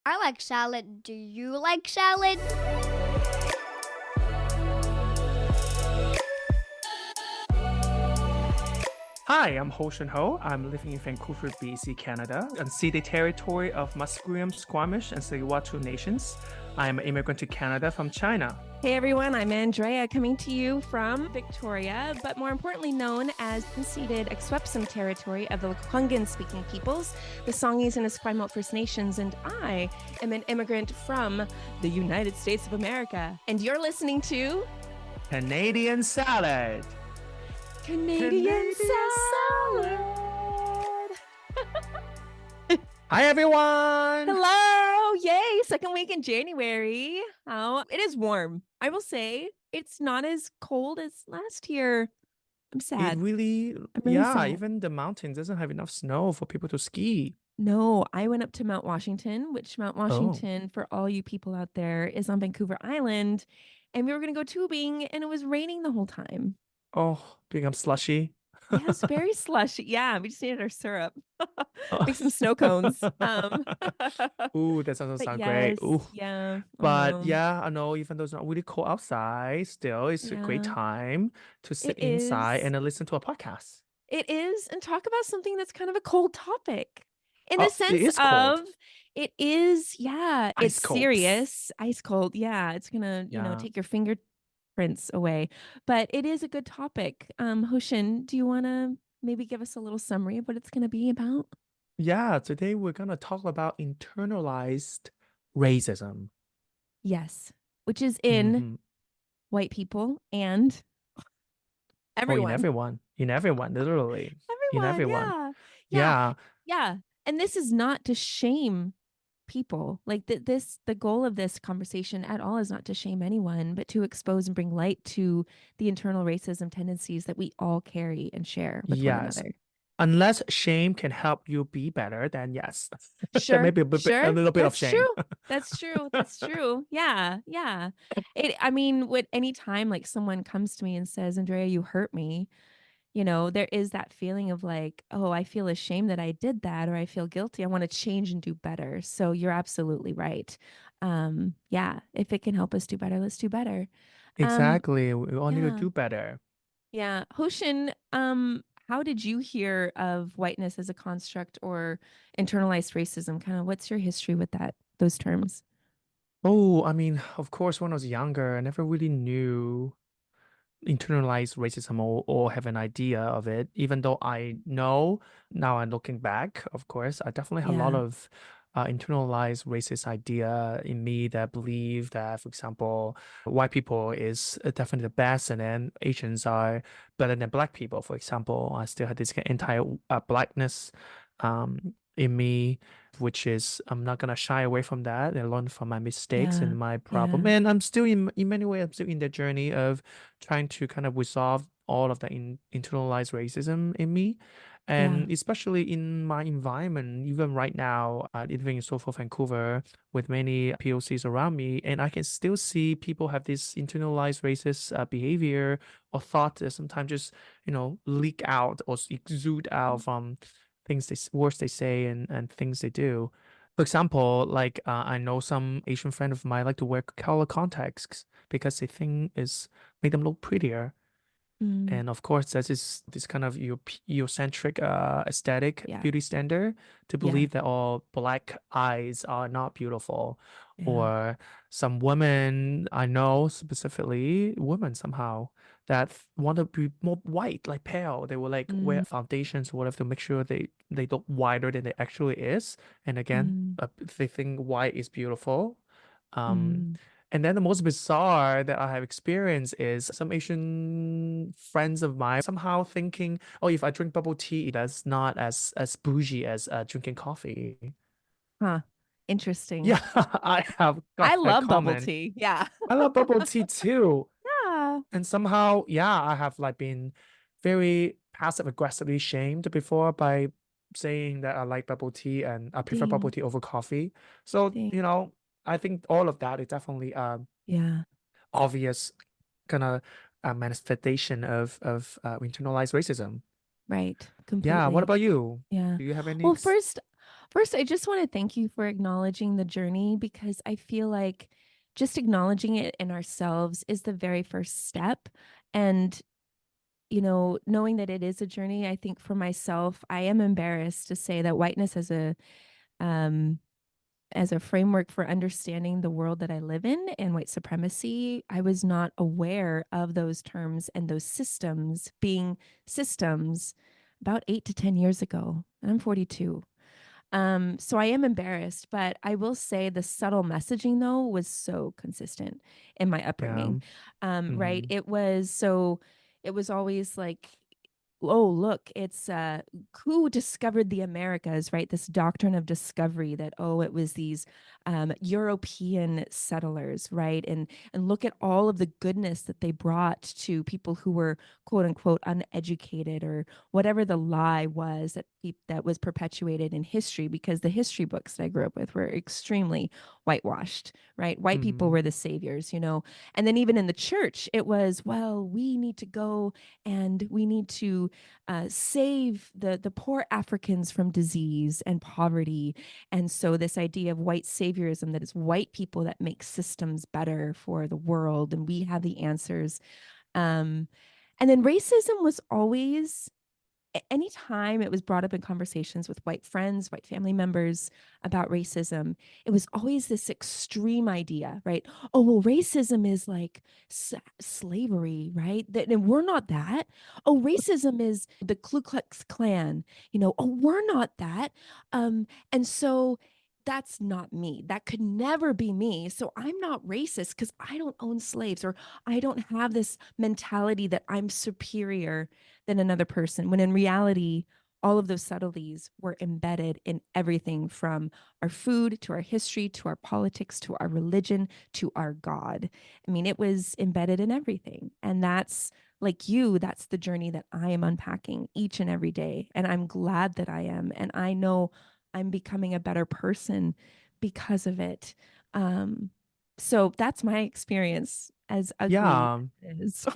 I like salad. Do you like salad? Hi, I'm Hostion Ho. I'm living in Vancouver, BC, Canada, unceded territory of Musqueam, Squamish, and Tsleil-Waututh nations. I'm an immigrant to Canada from China. Hey everyone, I'm Andrea coming to you from Victoria, but more importantly known as unceded Akwesasne territory of the Lekwungen speaking peoples, the Songhees and Esquimalt First Nations, and I am an immigrant from the United States of America. And you're listening to Canadian salad. Canadian salad. Hi, everyone. Hello. Yay. Second week in January. Oh, it is warm. I will say it's not as cold as last year. I'm sad. It really, I'm really sad. even the mountain doesn't have enough snow for people to ski. No, I went up to Mount Washington, which Mount Washington, for all you people out there, is on Vancouver Island. And we were going to go tubing, and it was raining the whole time. Oh, become slushy. Yes, very slushy. Yeah, we just needed our syrup. Make some snow cones. Ooh, that doesn't But sound yes, great. Ooh. yeah. But yeah, I know even though it's not really cold outside, still it's a great Yeah, time to sit it inside is. and then listen to a podcast. It is. And talk about something that's kind of a cold topic in the Oh, it sense is of cold. it is, yeah, it's Ice cold. serious, ice cold. Yeah, it's gonna, Yeah. take your fingerprints away. But it is a good topic. Hoshin, do you want to maybe give us a little summary of what it's gonna be about? Yeah, today we're gonna talk about internalized racism. Yes, which is in Hmm. white people and Oh, in everyone. everyone. In everyone, literally. In Everyone, everyone. yeah. Yeah. Yeah. Yeah. And this is not to shame people. Like the goal of this conversation at all is not to shame anyone, but to expose and bring light to the internal racism tendencies that we all carry and share with one Yes. another. Unless shame can help you be better, then yes. There may Sure, be a sure. little bit of That's shame. true. That's true. That's true. Yeah. Yeah. I mean, with any time like someone comes to me and says, Andrea, you hurt me, there is that feeling of like, oh, I feel ashamed that I did that, or I feel guilty. I want to change and do better. So you're absolutely right. Yeah, if it can help us do better, let's do better. Um, Exactly. We all need to yeah, do better. yeah. Hoshin, how did you hear of whiteness as a construct or internalized racism? Kind of what's your history with those terms? Oh, I mean, of course, when I was younger, I never really knew internalized racism or have an idea of it, even though I know now I'm looking back, of course, I definitely have a lot Yeah, of internalized racist idea in me that believe that, for example, white people is definitely the best, and then Asians are better than black people, for example. I still had this kind of anti-blackness in me, which is I'm not gonna shy away from that and learn from my mistakes yeah, and my problem. yeah, And I'm still in many ways, I'm still in the journey of trying to kind of resolve all of the internalized racism in me. yeah, And especially in my environment, even right now, living in South Vancouver with many POCs around me, and I can still see people have this internalized racist behavior or thought that sometimes just, leak out or exude out from things words they say and things they do. For example, like I know some Asian friend of mine like to wear color contacts because they think is make them look prettier. mm, And of course, that's this kind of Eurocentric aesthetic yeah, beauty standard to yeah, believe that all black eyes are not beautiful. yeah, Or some women I know specifically, women somehow, that want to be more white, like pale. They will like wear mm, foundations or whatever to make sure they look whiter than they actually is. And again, mm, they think white is beautiful. Um, mm. and then the most bizarre that I have experienced is some Asian friends of mine somehow thinking, oh, if I drink bubble tea, that's not as bougie as drinking coffee. Huh. Interesting. Yeah, I have I got that love bubble comment. tea. Yeah. I love bubble tea too. Yeah. And somehow, yeah, I have like been very passive aggressively shamed before by saying that I like bubble tea and I prefer bubble Same. tea over coffee. So, Same. I think all of that is definitely Yeah. obvious kind of manifestation of internalized racism. Right. Yeah, what Completely. about you? Yeah. Do you have any Well, first, First, I just want to thank you for acknowledging the journey because I feel like just acknowledging it in ourselves is the very first step. And, knowing that it is a journey, I think for myself, I am embarrassed to say that whiteness um, as a framework for understanding the world that I live in and white supremacy, I was not aware of those terms and those systems being systems about 8 to 10 years ago. And I'm 42. So I am embarrassed, but I will say the subtle messaging though was so consistent in my Yeah. upbringing. Right. Hmm. It was always like, oh, look, it's who discovered the Americas, right? This doctrine of discovery that, oh, it was these European settlers, right? And look at all of the goodness that they brought to people who were quote unquote uneducated, or whatever the lie was that was perpetuated in history, because the history books that I grew up with were extremely whitewashed, right? White people Hmm. were the saviors, and then even in the church, it was, well, we need to go and we need to save the poor Africans from disease and poverty. And so this idea of white saviorism, that it's white people that make systems better for the world, and we have the answers. Um, and then racism was always, anytime it was brought up in conversations with white friends, white family members about racism, it was always this extreme idea, right? Oh, well, racism is like slavery, right? And we're not that. Oh, racism is the Ku Klux Klan, oh, we're not that. And so that's not me. That could never be me. So I'm not racist because I don't own slaves, or I don't have this mentality that I'm superior than another person, when in reality, all of those subtleties were embedded in everything from our food to our history to our politics to our religion to our God. I mean, it was embedded in everything. And that's, like you, that's the journey that I am unpacking each and every day. And I'm glad that I am. And I know I'm becoming a better person because of it. Um, so that's my experience, as ugly Yeah. as it is.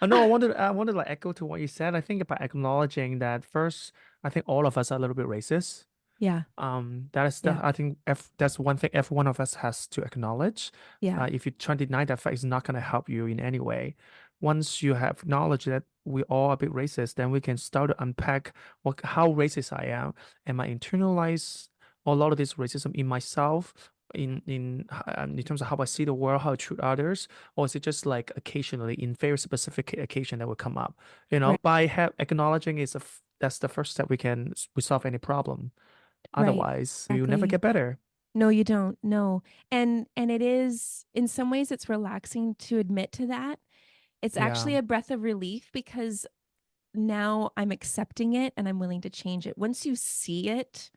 No, I wanted to like echo to what you said. I think by acknowledging that first, I think all of us are a little bit racist. Yeah. Yeah. I think that's one thing every one of us has to acknowledge. Yeah. If you try to deny that fact, it's not going to help you in any way. Once you have acknowledged that we all are a bit racist, then we can start to unpack how racist I am. Am I internalize a lot of this racism in myself, in terms of how I see the world, how I treat others, or is it just like occasionally in very specific occasion that will come up? Right. By acknowledging that's the first step we can resolve any problem. Right. Otherwise, you'll never Exactly. get better. No, you don't. No. And it is, in some ways it's relaxing to admit to that. It's Yeah, actually a breath of relief because now I'm accepting it and I'm willing to change it. Once you see it,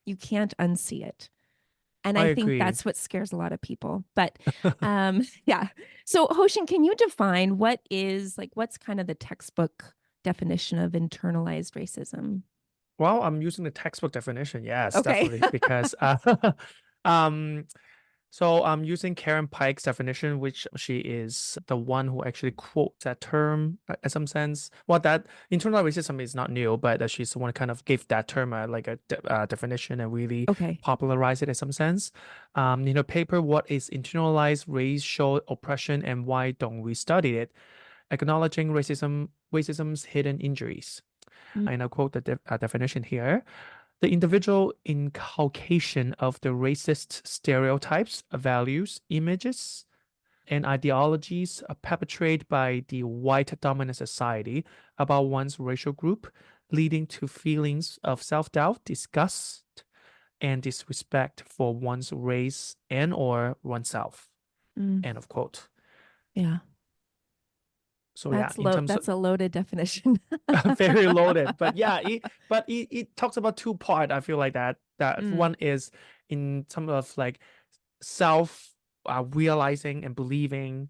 you can't unsee it. And I I think agree. that's what scares a lot of people. But yeah. So Hoshin, can you define what's kind of the textbook definition of internalized racism? Well, I'm using the textbook definition. Yes, Okay. definitely, because um, so I'm using Karen Pike's definition, which she is the one who actually quotes that term in some sense. Well, that internal racism is not new, but she's the one who kind of gave that term like a definition and really Okay. popularized it in some sense. In her paper, What is Internalized Racial Oppression and Why Don't We Study It? Acknowledging racism's hidden injuries. Mm, And I'll quote the definition here. The individual inculcation of the racist stereotypes, values, images, and ideologies perpetrated by the white dominant society about one's racial group, leading to feelings of self-doubt, disgust, and disrespect for one's race and or oneself. mm, End of quote. yeah. So yeah, in terms of That's a loaded definition. very loaded. But yeah, it talks about two part. I feel like that Mm, one is in terms of like self realizing and believing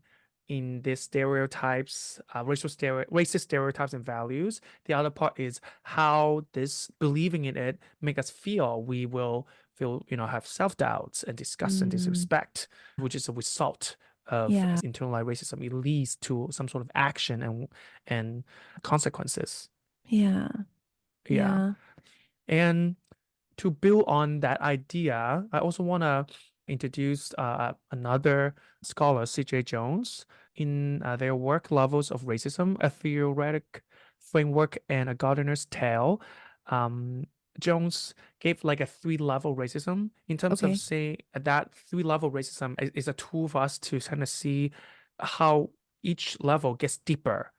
in these stereotypes, racist stereotypes and values. The other part is how this believing in it make us feel. We will feel, have self-doubts and disgust and mm, disrespect, which is a result of yeah. internalized racism. It leads to some sort of action and consequences. Yeah. Yeah. Yeah. And to build on that idea, I also want to introduce another scholar, C.J. Jones, in their work Levels of Racism, a Theoretic Framework and a Gardener's Tale. Um, Jones gave like a three-level racism in terms of Okay. say that three-level racism is a tool for us to kind of see how each level gets deeper.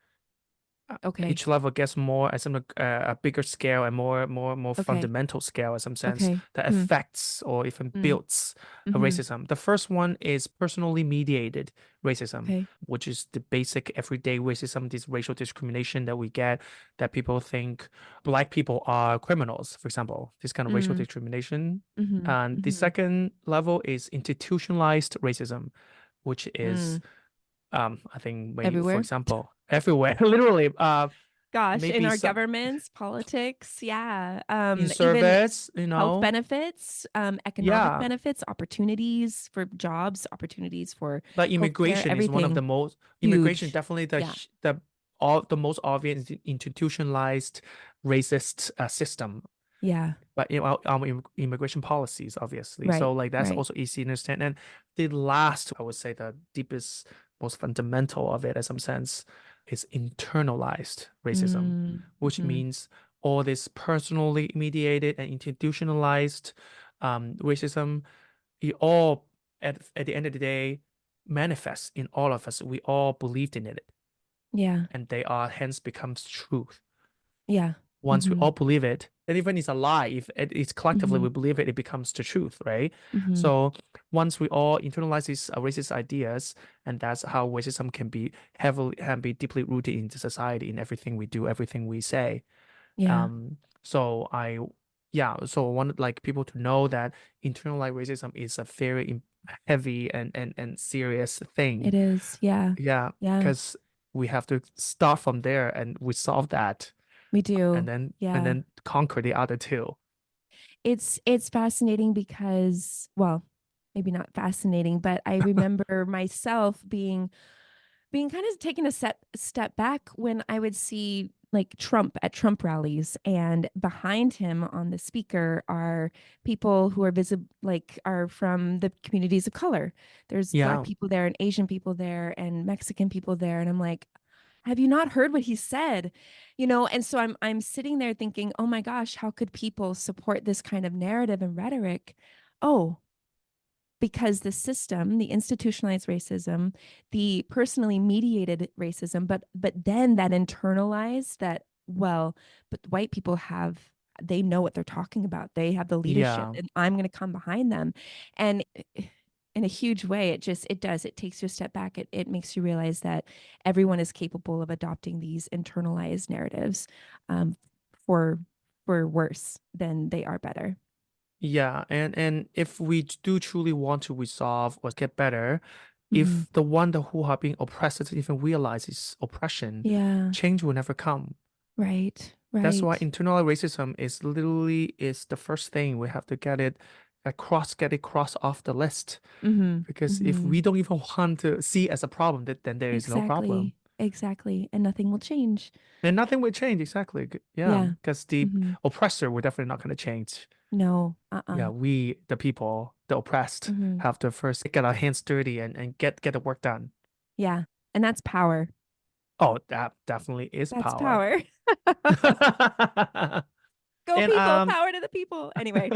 Okay. Each level gets more as a bigger scale and more Okay. fundamental scale in some sense Okay. that Hmm. affects or even Mm. builds a Mm-hmm. racism. The first one is personally mediated racism, Okay. which is the basic everyday racism, this racial discrimination that we get, that people think black people are criminals, for example, this kind of racial Mm. discrimination. Mm-hmm. And the Mm-hmm. second level is institutionalized racism, which is Mm. I think maybe, for Everywhere. example, everywhere, literally, Gosh, in maybe our some governments, politics, yeah. in Even service, health benefits, economic yeah. benefits, opportunities for jobs, opportunities for But healthcare, immigration is one of the everything most, immigration huge. definitely Yeah. the all the most obvious institutionalized racist system. Yeah. But our immigration policies, obviously. So Right. like that's Right. also easy to understand. And the last, I would say, the deepest, most fundamental of it, in some sense, is internalized racism, Mm. which Mm-hmm. means all this personally mediated and institutionalized racism, it all at the end of the day manifests in all of us. We all believed in it, Yeah. and they are hence becomes truth. Yeah. Once we Mm-hmm. all believe it, and even it's a lie, if it's collectively Mm-hmm. we believe it, it becomes the truth, right? Mm-hmm. So once we all internalize these racist ideas, and that's how racism can be deeply rooted into society, in everything we do, everything we say. Yeah. So so I wanted like people to know that internalized racism is a very heavy and serious thing. It is. Yeah. Yeah, Yeah. because we have to start from there and we solve that We and do. and Yeah. then conquer the other two. It's fascinating because, well, maybe not fascinating, but I remember myself being kind of taken a step back when I would see like Trump at Trump rallies, and behind him on the speaker are people who are visible, like are from the communities of color. There's Black Yeah, people there and Asian people there and Mexican people there, and I'm like, have you not heard what he said? And so I'm sitting there thinking, oh my gosh, how could people support this kind of narrative and rhetoric? Oh, because the system, the institutionalized racism, the personally mediated racism, but then that internalized that, well, but white people they know what they're talking about. They have the leadership yeah, and I'm going to come behind them. And in a huge way, it takes you a step back. It makes you realize that everyone is capable of adopting these internalized narratives, um, for worse than they are better. yeah. And if we do truly want to resolve or get better, Mm-hmm. if the one who are being oppressed doesn't even realizes oppression, Yeah. change will never come. Right. That's why Right. internal racism is literally is the first thing we have to get it cross off the list. Mm-hmm. Because if Mm-hmm. we don't even want to see as a problem, then there is no problem. Exactly. Exactly. And nothing will change. And nothing will change, exactly. Yeah, Yeah. because the Mm-hmm. oppressor will definitely not going to change. No. Yeah, we, the people, the oppressed, Mm-hmm. have to first get our hands dirty and get the work done. Yeah. And that's power. Oh, that definitely is That's power. power. Go And people, power to the people. Anyway.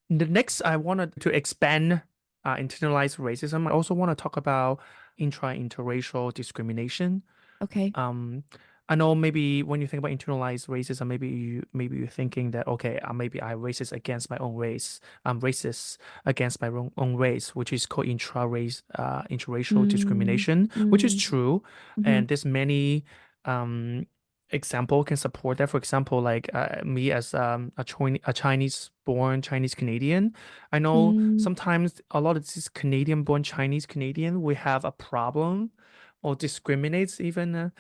the next, I wanted to expand internalized racism. I also want to talk about interracial discrimination. Okay. Um, I know maybe when you think about internalized racism, maybe you're thinking that okay, maybe I'm racist against my own race. I'm racist against my own race, which is called interracial Mm, discrimination, which is mm, true. mm-hmm, And there's many um example can support that. For example, like me as a Chinese born Chinese Canadian, I know mm, sometimes a lot of these Canadian born Chinese Canadian we have a problem or discriminates even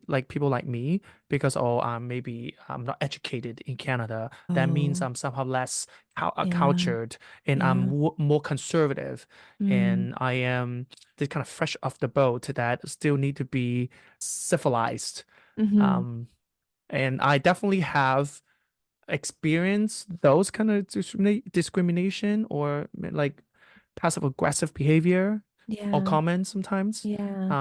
like people like me because maybe I'm not educated in Canada. That means oh, I'm somehow less yeah, cultured and I'm yeah, more conservative, mm, and I am this kind of fresh off the boat that still need to be civilized. mm-hmm, um, and I definitely have experience those kind of discrimination or like passive aggressive behavior or Yeah. comments sometimes Yeah.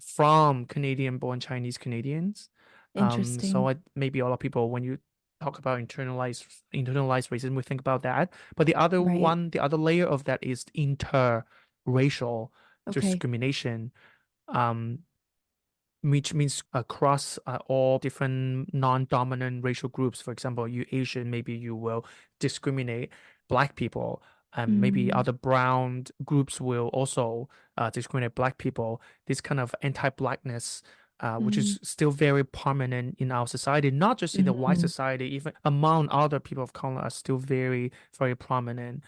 from Canadian born Chinese Canadians. So Interesting. maybe a lot of people, when you talk about internalized racism, we think about that. But Right. the other layer of that is interracial Okay. discrimination. Um, which means across all different non-dominant racial groups. For example, you Asian, maybe you will discriminate Black people, and maybe Mm, other brown groups will also discriminate Black people. This kind of anti-Blackness, which mm, is still very prominent in our society, not just in the white mhm, society, even among other people of color, are still very, very prominent.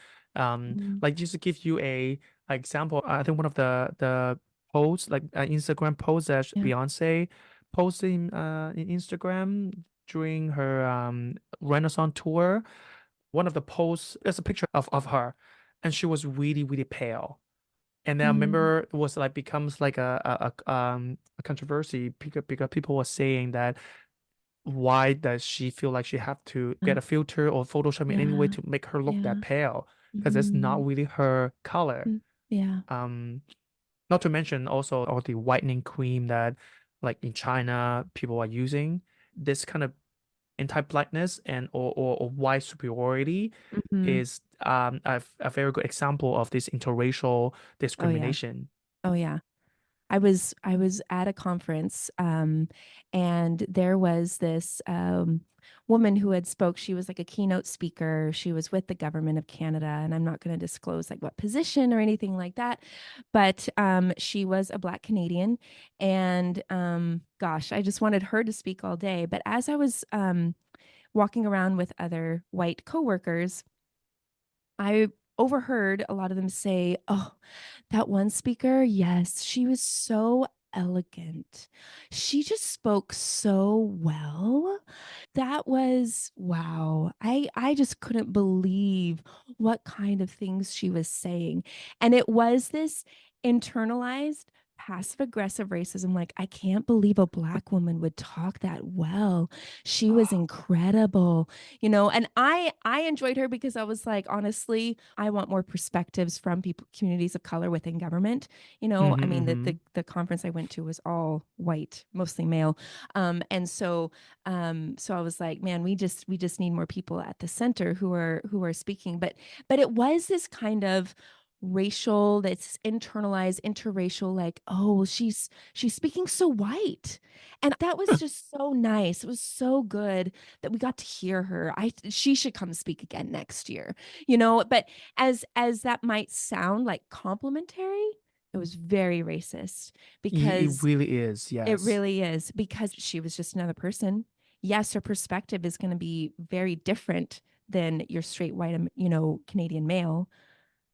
mm. Like just to give you a example, I think one of the posts, like Instagram post that Yeah. Beyonce posted in Instagram during her Renaissance tour. One of the posts, there's a picture of her, and she was really, really pale. And then I Mm, remember it was like becomes like a controversy because people were saying that why does she feel like she have to get uh, a filter or Photoshop in any way yeah. to make her look that Yeah. pale? Because it's not Mhm, really her color. mm. Yeah. Um, Not to mention also all the whitening cream that like in China people are using. This kind of anti-blackness and or white superiority Mhm. is a very good example of this interracial Oh, yeah. discrimination. Oh, yeah. I was at a conference, and there was this woman who had spoke. She was like a keynote speaker. She was with the government of Canada, and I'm not going to disclose like what position or anything like that, but she was a Black Canadian, and gosh, I just wanted her to speak all day. But as I was walking around with other white coworkers, I overheard a lot of them say, "Oh, that one speaker, yes, she was so elegant. She just spoke so well. That was wow. I just couldn't believe what kind of things she was saying. And it was this internalized passive aggressive racism, like I can't believe a Black woman would talk that well. She was incredible, and I enjoyed her because I was like, honestly, I want more perspectives from people, communities of color within government. I Mm-hmm, mean, the, mm-hmm. the the conference I went to was all white, mostly male. And so I was like, man, we just need more people at the center who are speaking. But it was this kind of racial, that's internalized interracial, like, oh, she's speaking so white. And that was just so nice. It was so good that we got to hear her. She should come speak again next year. But as that might sound like complimentary, it was very racist It because really is, it yes. really is, because she was just another person. Yes, her perspective is going to be very different than your straight white, Canadian male,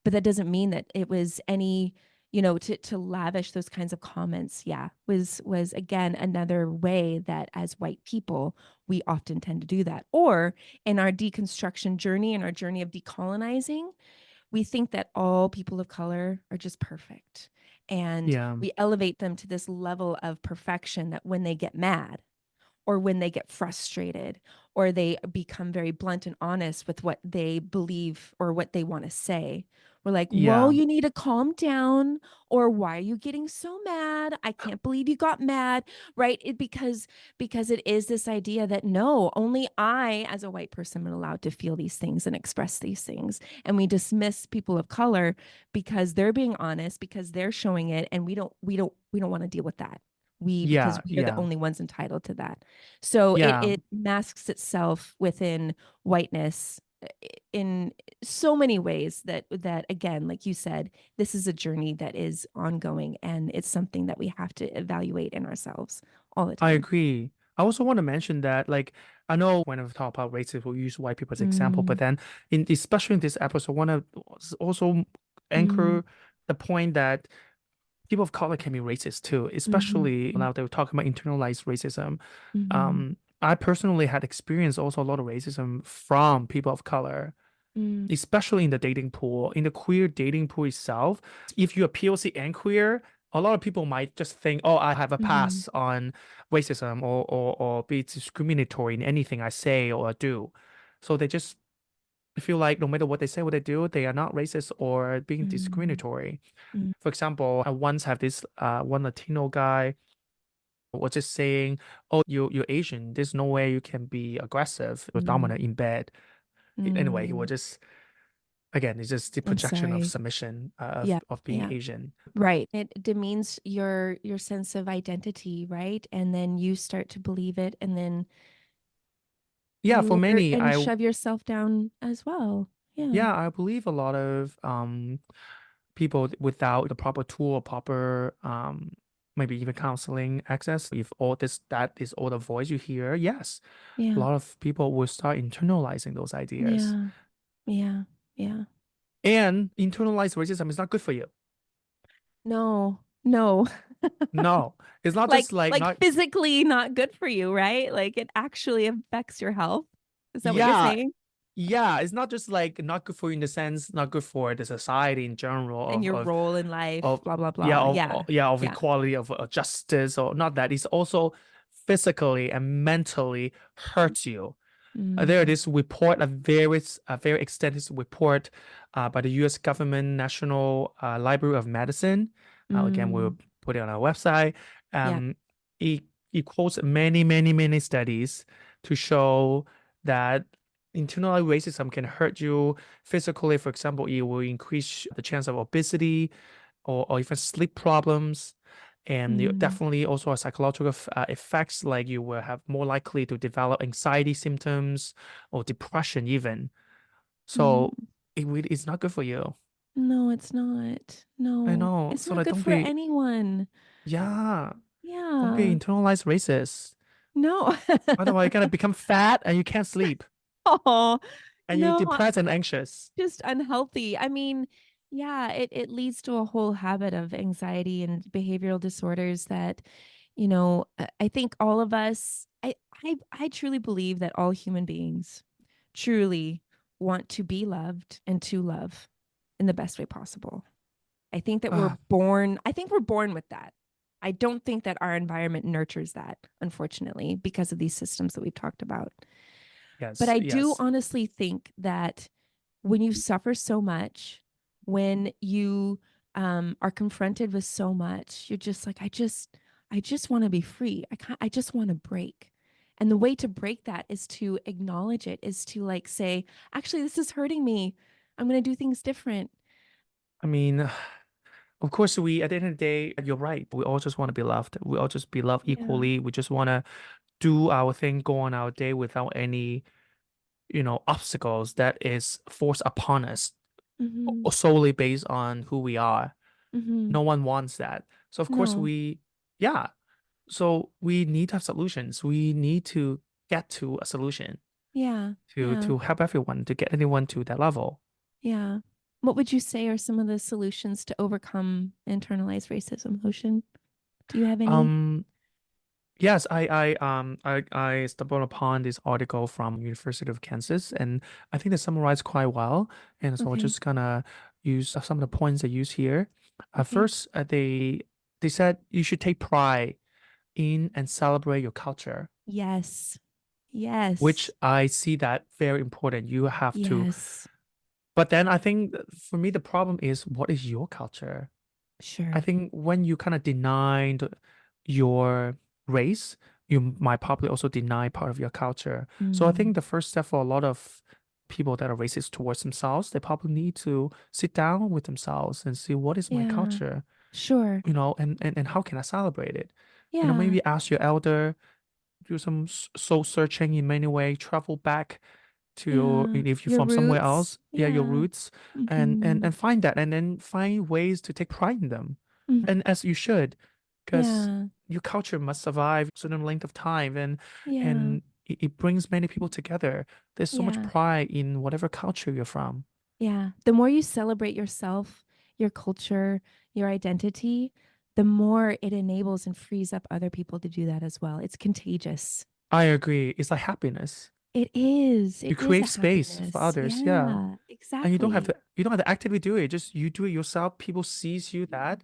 but that doesn't mean that it was any, to lavish those kinds of comments. Yeah, was again another way that as white people we often tend to do that. Or in our deconstruction journey, in our journey of decolonizing, we think that all people of color are just perfect, and Yeah. we elevate them to this level of perfection that when they get mad or when they get frustrated or they become very blunt and honest with what they believe or what they want to say, we're like, whoa, Yeah. you need to calm down. Or why are you getting so mad? I can't believe you got mad. Right. Because it is this idea that no, only I as a white person am allowed to feel these things and express these things. And we dismiss people of color because they're being honest, because they're showing it, and we don't want to deal with that. Because Yeah. we are the Yeah. only ones entitled to that. So it Yeah. it masks itself within whiteness in so many ways that again, like you said, this is a journey that is ongoing, and it's something that we have to evaluate in ourselves all the I time. agree. I also want to mention that, like, I know when we talk about racism, we use white people as example, but Mm, then especially in this episode, I want to also mm, anchor the point that people of color can be racist too, mhm, especially now they were talking about internalized racism. mhm, I personally had experienced also a lot of racism from people of color, mm, especially in the dating pool, in the queer dating pool itself. If you're POC and queer, a lot of people might just think, oh, I have a mhm, pass on racism or be discriminatory in anything I say or do. So they just feel like no matter what they say, what they do, they are not racist or being Mm, discriminatory. mm, For example, I once have this one Latino guy was just saying, "Oh, you're Asian. There's no way you can be aggressive or dominant mm, in bed." Anyway, he was mm. just again, it's just the I'm projection of sorry. submission Yeah, of being yeah. Asian. Right. It demeans your sense of identity, right? And then you start to believe it, and then Yeah, for you hurt many, and shove yourself down as well. Yeah. I believe a lot of people without the proper tool or proper maybe even counseling access, if all this that is all the voice you hear, yes, a Yeah. lot of people will start internalizing those ideas. Yeah. Yeah. Yeah. And internalized racism is not good for you. No. No. No, it's not Like just like like not, physically not good for you, right? Like it actually affects your health. Is that what you're yeah, saying? yeah, it's not just like not good for you in the sense, not good for the society in general And your of role in life, of blah blah yeah blah. Yeah. yeah of Yeah. equality of justice or not that it's also physically and mentally hurts you. There Mm, this report, a very extensive report by the U.S. government National Library of Medicine. Again, we'll mm, put it on our website. yeah. Um, it, it quotes many studies to show that internalized racism can hurt you physically. For example, it will increase the chance of obesity or even sleep problems. And you Mm, definitely also have psychological effects, like you will have more likely to develop anxiety symptoms or depression even. mm. So it's not good for you. No, it's not. I No, know. it's So not like good don't for be, anyone. yeah, don't be Yeah. internalized racist. No. Otherwise you're gonna become fat and you can't sleep Oh, and you're no, depressed and anxious. just unhealthy. I mean, yeah, it leads to a whole habit of anxiety and behavioral disorders that, I think all of us, I truly believe that all human beings truly want to be loved and to love in the best way possible. Ah, I think we're born with that. I don't think that our environment nurtures that, unfortunately, because of these systems that we've talked about. But yes, I do yes. honestly think that when you suffer so much, when you are confronted with so much, you're just like, I just want to be free. I just want to break. And the way to break that is to acknowledge it, is to like say, actually, this is hurting me. I'm going to do things different. I mean, of course, we at the end of the day, you're right. We all just want to be loved. We all just be loved Yeah. equally. We just want to do our thing, go on our day without any, obstacles that is forced upon us Mm-hmm. solely based on who we are. Mm-hmm. No one wants that. So of course No. yeah. So we need to have solutions. We need to get to a solution Yeah. to Yeah. help everyone, to get anyone to that level. Yeah. What would you say are some of the solutions to overcome internalized racism, Ocean? Do you have any? Um, Yes, I stumbled upon this article from University of Kansas, and I think they summarize quite well. And so I'm Okay. just gonna use some of the points they use here. Okay. First, they said you should take pride in and celebrate your culture, Yes. which Yes. I see that very important. You have to, Yes. but then I think for me the problem is what is your culture? I Sure. think when you kind of deny your race, you might probably also deny part of your culture. So I think Mm. the first step for a lot of people that are racist towards themselves, they probably need to sit down with themselves and see what is my Yeah. culture, Sure. and how can I celebrate it? Yeah. Maybe ask your elder, do some soul searching in many ways, travel back to your, Yeah. if you're Your from somewhere roots. else, yeah, your Yeah. roots, Mm-hmm. and find that, and then find ways to take pride in them, Mm. and as you should, because Yeah. your culture must survive a certain length of time, Yeah. and it brings many people together. There's so much Yeah. pride in whatever culture you're from. Yeah. The more you celebrate yourself, your culture, your identity, the more it enables and frees up other people to do that as well. It's contagious. I agree. It's like happiness. It is. You It is a create space for happiness. others, yeah. Yeah, And exactly. you don't have to actively do it. Just you do it yourself. People sees you that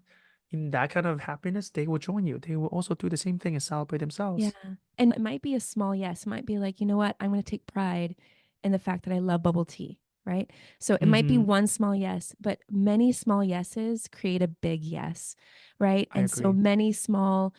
in that kind of happiness, they will join you. They will also do the same thing and celebrate Yeah. themselves. And it might be a small yes. It might be like, you know what? I'm going to take pride in the fact that I love bubble tea, right? So it might be Mm-hmm. one small yes, but many small yeses create a big yes, right? I And so agree. many small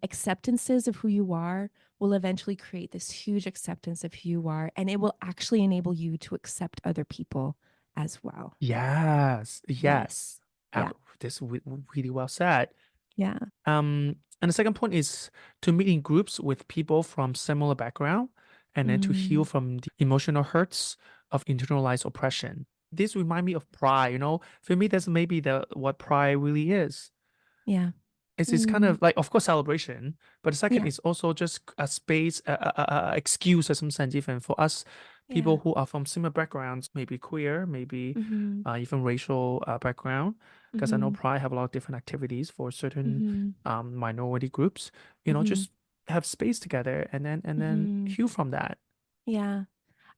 acceptances of who you are will eventually create this huge acceptance of who you are. And it will actually enable you to accept other people as well. Yes, Yes. yes. Yeah. This really well said. Yeah. And the second point is to meet in groups with people from similar background and then to heal Mm, from the emotional hurts of internalized oppression. This remind me of pride, you know. For me, that's maybe the what pride really is. yeah. It's kind Mm, of like, of course, celebration, but the second yeah. is also just a space, excuse in some sense, even for us people Yeah. who are from similar backgrounds, maybe queer, maybe Mm-hmm. even racial background. Because I know Mm-hmm. Pride have a lot of different activities for certain Mm-hmm. minority groups. You know, Mm-hmm. just have space together and then Mm-hmm. heal from that. Yeah.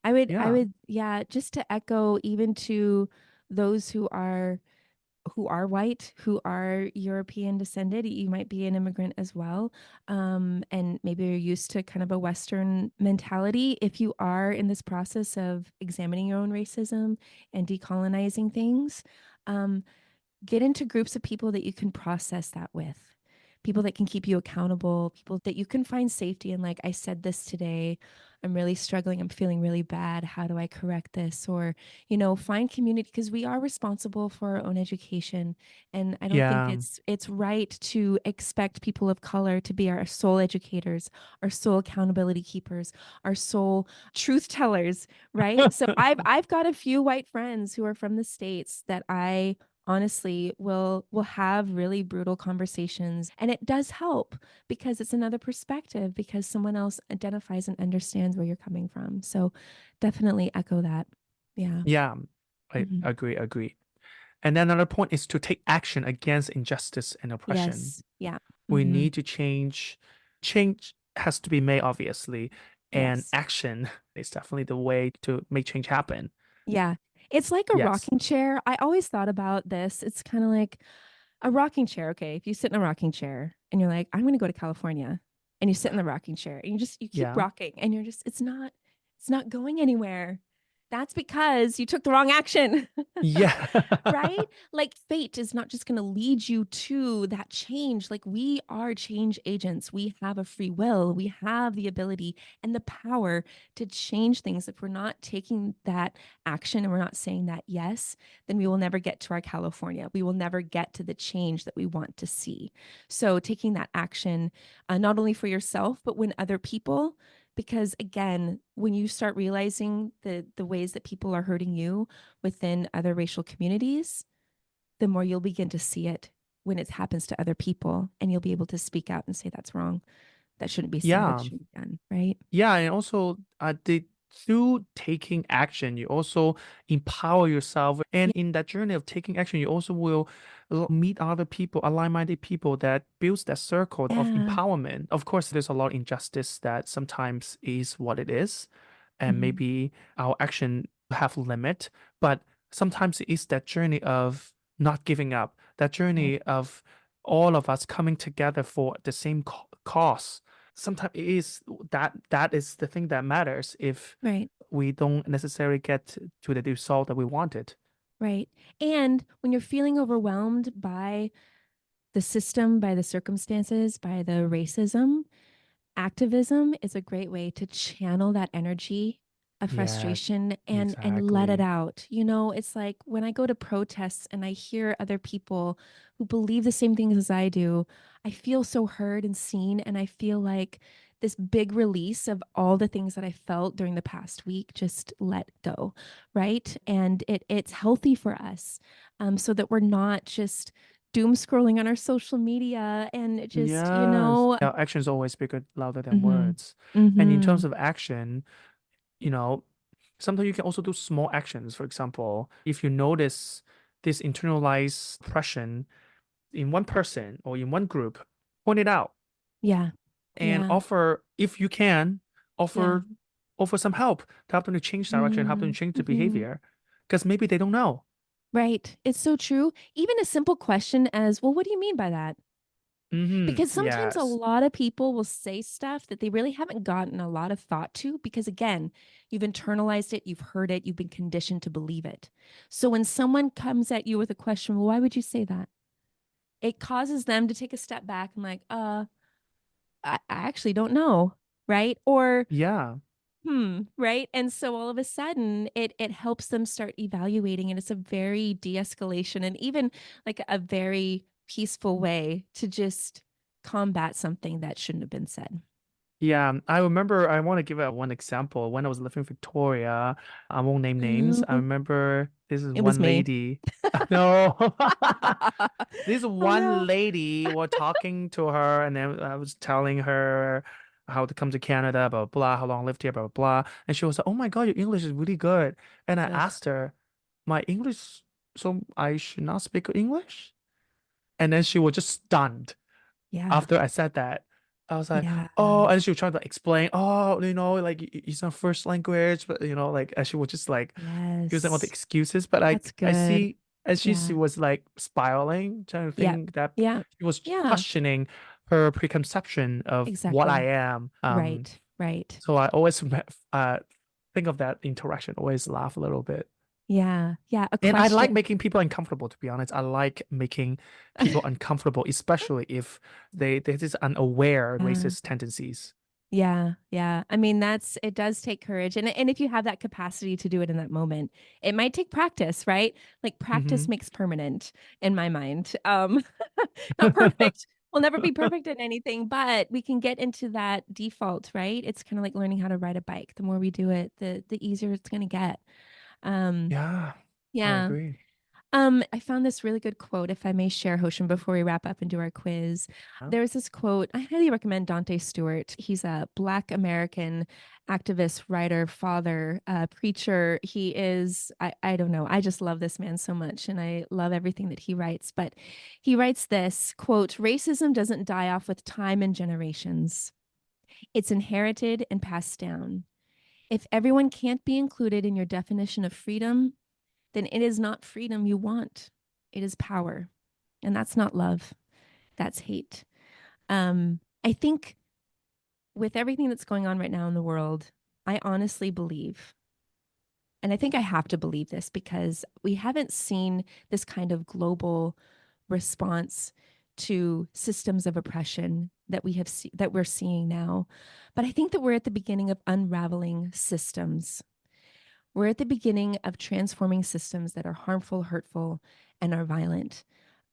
I Yeah, would, yeah, just to echo even to those who are white, who are European descended, you might be an immigrant as well. And maybe you're used to kind of a Western mentality. If you are in this process of examining your own racism and decolonizing things, um, get into groups of people that you can process that with, people that can keep you accountable, people that you can find safety in. Like, I said this today, I'm really struggling, I'm feeling really bad, how do I correct this? Or, find community, because we are responsible for our own education. And I don't think yeah, it's right to expect people of color to be our sole educators, our sole accountability keepers, our sole truth tellers, right? So I've got a few white friends who are from the States that I honestly will have really brutal conversations, and it does help because it's another perspective, because someone else identifies and understands where you're coming from. So definitely echo that. Yeah. yeah. I Hmm. agree. And then another point is to take action against injustice and oppression. Yes. Yeah. We Hmm. need to change. Change has to be made, obviously, and Yes. action is definitely the way to make change happen. Yeah. It's like a Yes. rocking chair. I always thought about this. It's kind of like a rocking chair. Okay, if you sit in a rocking chair and you're like, I'm going to go to California, and you sit in the rocking chair and you keep Yeah. rocking, and you're just, it's not going anywhere. That's because you took the wrong action. Yeah. Right? Like, fate is not just going to lead you to that change. Like, we are change agents. We have a free will. We have the ability and the power to change things. If we're not taking that action and we're not saying that yes, then we will never get to our California. We will never get to the change that we want to see. So, taking that action, not only for yourself, but when other people, because again, when you start realizing the ways that people are hurting you within other racial communities, the more you'll begin to see it when it happens to other people, and you'll be able to speak out and say that's wrong, that shouldn't be said, that Yeah. shouldn't be done, right? Yeah, and also through taking action, you also empower yourself. And Yeah. in that journey of taking action, you also will meet other people, like-minded people that builds that circle of Yeah. empowerment. Of course, there's a lot of injustice that sometimes is what it is, and Mhm. maybe our action have limit, but sometimes it is that journey of not giving up, that Right. journey of all of us coming together for the same cause. Sometimes it is that is the thing that matters if Right. we don't necessarily get to the result that we wanted. Right. And when you're feeling overwhelmed by the system, by the circumstances, by the racism, activism is a great way to channel that energy of Yeah, frustration and let it exactly. out. It's like when I go to protests and I hear other people who believe the same things as I do, I feel so heard and seen, and I feel like this big release of all the things that I felt during the past week just let go, right? And it's healthy for us, so that we're not just doom scrolling on our social media and just, Yes. Yeah, actions always speak louder than mhm, words. And in terms mhm, of action, you know, sometimes you can also do small actions. For example, if you notice this internalized oppression in one person or in one group, point it out yeah, and yeah, offer, if you can, yeah, offer offer some help to help them to change direction, help them mm, to change the mhm. behavior. Because maybe they don't know. Right. It's so true. Even a simple question as, well, what do you mean by that? Because sometimes a Yes. lot of people will say stuff that they really haven't gotten a lot of thought to because, again, you've internalized it, you've heard it, you've been conditioned to believe it. So when someone comes at you with a question, well, why would you say that? It causes them to take a step back and, like, I actually don't know. Right. Or, Yeah. right. And so all of a sudden it helps them start evaluating. And it's a very de-escalation and even like a very peaceful way to just combat something that shouldn't have been said. Yeah, I remember I want to give one example. When I was living in Victoria, I won't name names. I Oh, remember this is it was one me. lady. No. This Oh one no. lady was talking to her, and then I was telling her how to come to Canada, blah, blah, blah, how long I lived here, blah, blah, blah. And she was like, "Oh my God, your English is really good." And I Ugh. asked her, "My English, so I should not speak English?" And then she was just stunned Yeah. after I said that. I was like, Yeah. "Oh," and she was trying to explain, "Oh, like it's not first language," but like, and she was just like using all the Yes. excuses. But That's I good. see, and she Yeah. was like spiraling, trying to Yep. think that Yeah. she was Yeah. questioning her preconception of what I Exactly. am. Right. Right. So I always think of that interaction, always laugh a little bit. Yeah. Yeah. A And I question. like making people uncomfortable, to be honest. I like making people uncomfortable, especially if they just unaware Yeah. racist tendencies. Yeah, yeah. I mean, it does take courage. And if you have that capacity to do it in that moment, it might take practice, right? Like Hmm. practice makes permanent in my mind. Not perfect. We'll never be perfect at anything, but we can get into that default, right? It's kind of like learning how to ride a bike. The more we do it, the easier it's going to get. Um, Yeah, I yeah. agree. I found this really good quote, if I may share, Hoshin, before we wrap up and do our quiz. Yeah. There's this quote. I highly recommend Dante Stewart. He's a Black American activist, writer, father, preacher. He is, I don't know, I just love this man so much and I love everything that he writes. But he writes this quote: racism doesn't die off with time and generations, it's inherited and passed down. If everyone can't be included in your definition of freedom, then it is not freedom you want. It is power. And that's not love, that's hate. I think with everything that's going on right now in the world, I honestly believe, and I think I have to believe this because we haven't seen this kind of global response to systems of oppression that that we're seeing now. But I think that we're at the beginning of unraveling systems. We're at the beginning of transforming systems that are harmful, hurtful, and are violent.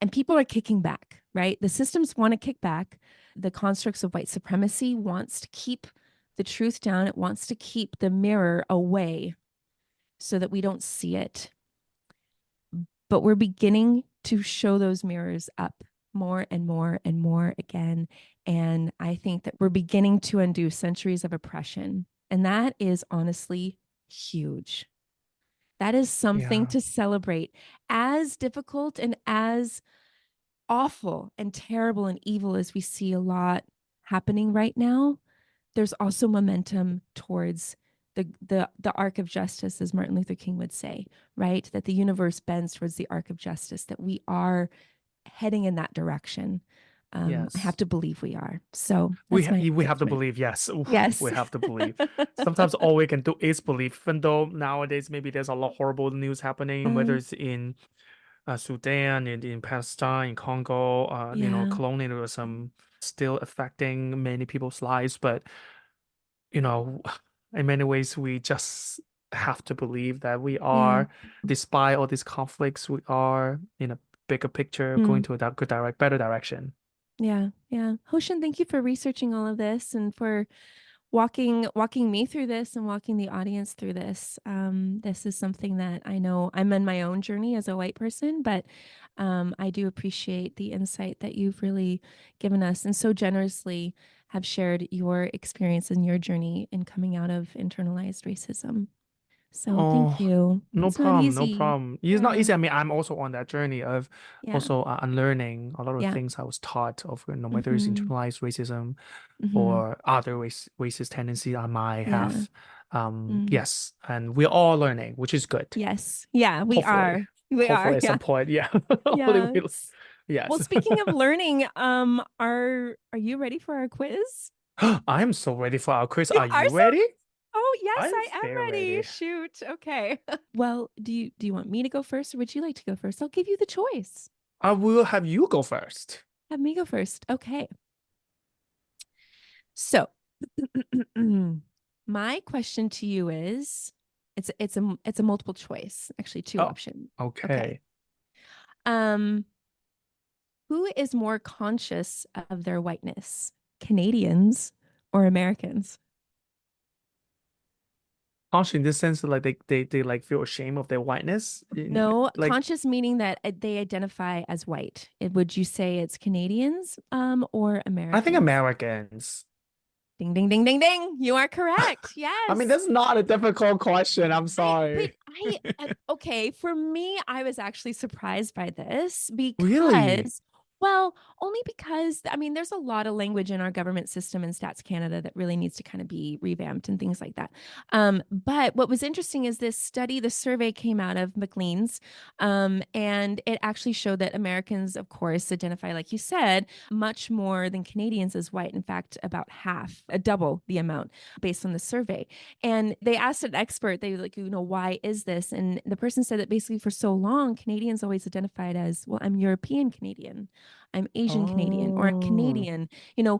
And people are kicking back, right? The systems want to kick back. The constructs of white supremacy wants to keep the truth down. It wants to keep the mirror away so that we don't see it. But we're beginning to show those mirrors up more and more and more again. And I think that we're beginning to undo centuries of oppression. And that is honestly huge. That is something Yeah. to celebrate. As difficult and as awful and terrible and evil as we see a lot happening right now, there's also momentum towards the arc of justice, as Martin Luther King would say, right? That the universe bends towards the arc of justice, that we are heading in that direction. I have Yes. to believe we are. So that's my We have to encouragement. believe, yes. Oof, we Yes. have to believe. Sometimes all we can do is believe, even though nowadays maybe there's a lot horrible news happening, whether uh, it's in Sudan, in Palestine, in Congo, yeah. colonialism still affecting many people's lives. But, you know, in many ways, we just have to believe that we Yeah. are, despite all these conflicts, we are in a bigger picture going Mm. to a better direction. Yeah, yeah. Hoshin, thank you for researching all of this and for walking me through this and walking the audience through this. This is something that I know I'm in my own journey as a white person, but I do appreciate the insight that you've really given us and so generously have shared your experience and your journey in coming out of internalized racism. So thank Oh, you. no It's not problem, no easy. problem. It's not Yeah, easy. I mean, I'm also on that journey of yeah, also unlearning a lot of yeah. things I was taught of, whether it's Mm-hmm. internalized racism Mm-hmm. or other racist tendencies I might Yeah. have. Mm. Yes, and we're all learning, which is good. Yes. Yeah, we Hopefully, are. We hopefully are. at some Yeah. point, yeah. Hopefully Yeah. we'll, Well, Yes. speaking of learning, are you ready for our quiz? I'm so ready for our quiz. You Are are you so ready? Oh, yes, I'm I am very ready. ready. Shoot. Okay. Well, do you want me to go first or would you like to go first? I'll give you the choice. I will have you go first. Have me go first. Okay. So, my question to you is it's a multiple choice, actually two Oh, options. Okay. okay. Um, who is more conscious of their whiteness? Canadians or Americans? Conscious in this sense, like they like feel ashamed of their whiteness. No, Like conscious meaning that they identify as white. Would you say it's Canadians or I think Americans? Americans. Ding ding ding ding ding. You are correct. I mean, Yes. that's not a difficult question. I'm But sorry. okay, for me, I was actually surprised by this Really? because, well, only because, I mean, there's a lot of language in our government system in Stats Canada that really needs to kind of be revamped and things like that. But what was interesting is this study, the survey came out of Maclean's, and it actually showed that Americans, of course, identify, like you said, much more than Canadians as white. In fact, about half, double the amount based on the survey. And they asked an expert, they were like, why is this? And the person said that basically for so long, Canadians always identified as, well, I'm European Canadian, I'm Asian Canadian, or I'm Oh. Canadian. You know,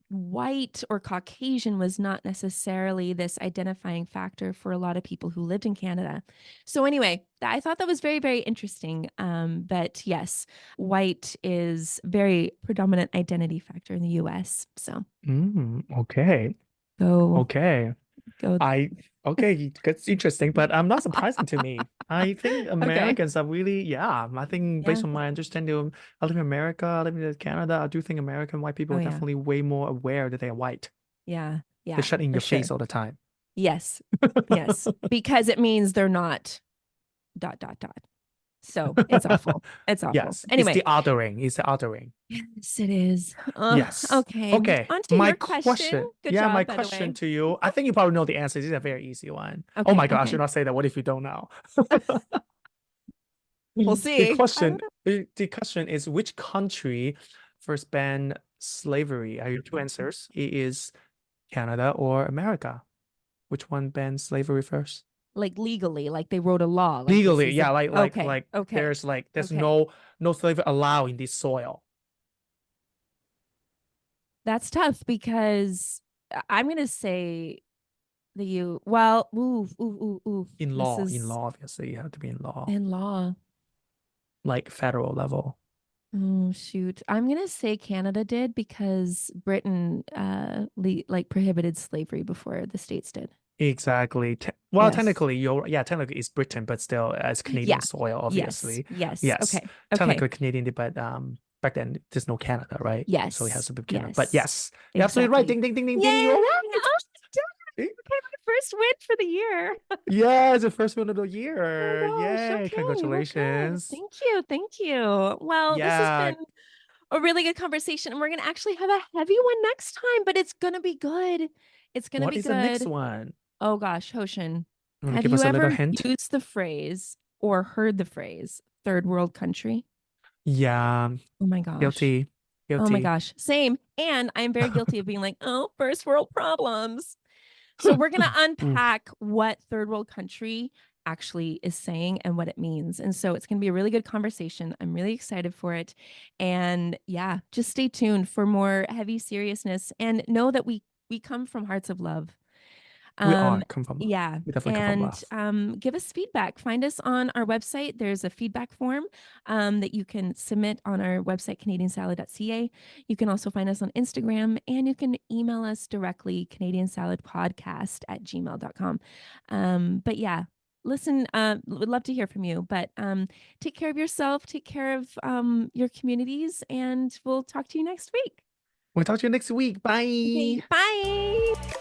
white or Caucasian was not necessarily this identifying factor for a lot of people who lived in Canada. So anyway, I thought that was very, very interesting. But yes, white is very predominant identity factor in the US. So Okay. go, Okay. go. I okay, that's interesting, but not surprising to me. I think Okay. Americans are really, yeah. I think based Yeah. on my understanding of I live in America, I live in Canada, I do think American white people Oh are yeah. definitely way more aware that they are white. Yeah. They Yeah, shut in for your face sure. all the time. Yes. Yes. Because it means they're not dot dot dot. So it's awful. It's awful. Yes, it's Anyway, the othering. It's the othering. yes, it is. Yes. Okay. Okay. On to My your question. question. Good Yeah, my job, by the way. question to you. I think you probably know the answer. This is a very easy one. Oh Okay. my God, I should Okay. not say that. What if you don't know? We'll The see. I question, don't know. the question is which country first banned slavery? I have two answers. It is Canada or America. Which one banned slavery first? Like legally, like they wrote a law. Like this Legally, is a yeah, okay. Okay. there's Okay. no slavery allowed in this soil. That's tough because I'm gonna say that well, ooh, ooh, ooh, ooh. This In is law, obviously, you have to be in law, in law. like federal level. Oh shoot. I'm gonna say Canada did because Britain like prohibited slavery before the States did. Exactly. Well, Yes. technically, technically it's Britain, but still as Canadian Yeah. soil, Yes. obviously. Yes. Yes, Okay. Okay. technically Canadian, but back then there's no Canada, right? So it has Yes. to be Canada. But Yes. yes, you're absolutely right. Exactly. Ding, ding, ding, ding, Yay! ding. You're right. Oh, darn. Eh, Okay, my first win for the year. Yeah, it's the first one of the Oh year. my gosh. Yay! Okay. Well, good. Congratulations. Thank you. Thank you. Well, this has Yeah. been a really good conversation, and we're gonna actually have a heavy one next time, but it's gonna be good. It's gonna What be is the next good. one? Oh gosh, Hoshin, Want to have give you us a little ever hint? used the phrase or heard the phrase third world country? Yeah. Oh my gosh. Guilty. Oh my Guilty. gosh. Same. And I'm very guilty of being like, oh, first world problems. So we're going to Oof. unpack what third world country actually is saying and what it means. And so it's going to be a really good conversation. I'm really excited for it. And yeah, just stay tuned for more heavy seriousness and know that we come from hearts of love. We Um, are come from love. yeah. We definitely come from And love. give us feedback. Find us on our website. There's a feedback form that you can submit on our website, canadiansalad.ca. You can also find us on Instagram and you can email us directly, canadiansaladpodcast@gmail.com. But yeah, listen, would love to hear from you. But take care of yourself, take care of your communities, and we'll talk to you next week. We'll talk to you next week. Okay, Bye. bye.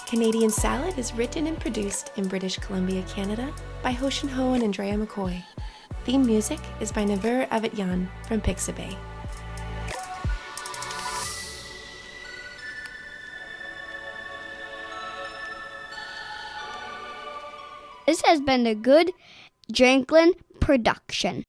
Canadian Salad is written and produced in British Columbia, Canada by Hoshin Ho and Andrea McCoy. Theme music is by Naver Avityan from Pixabay. This has been a good Janklin production.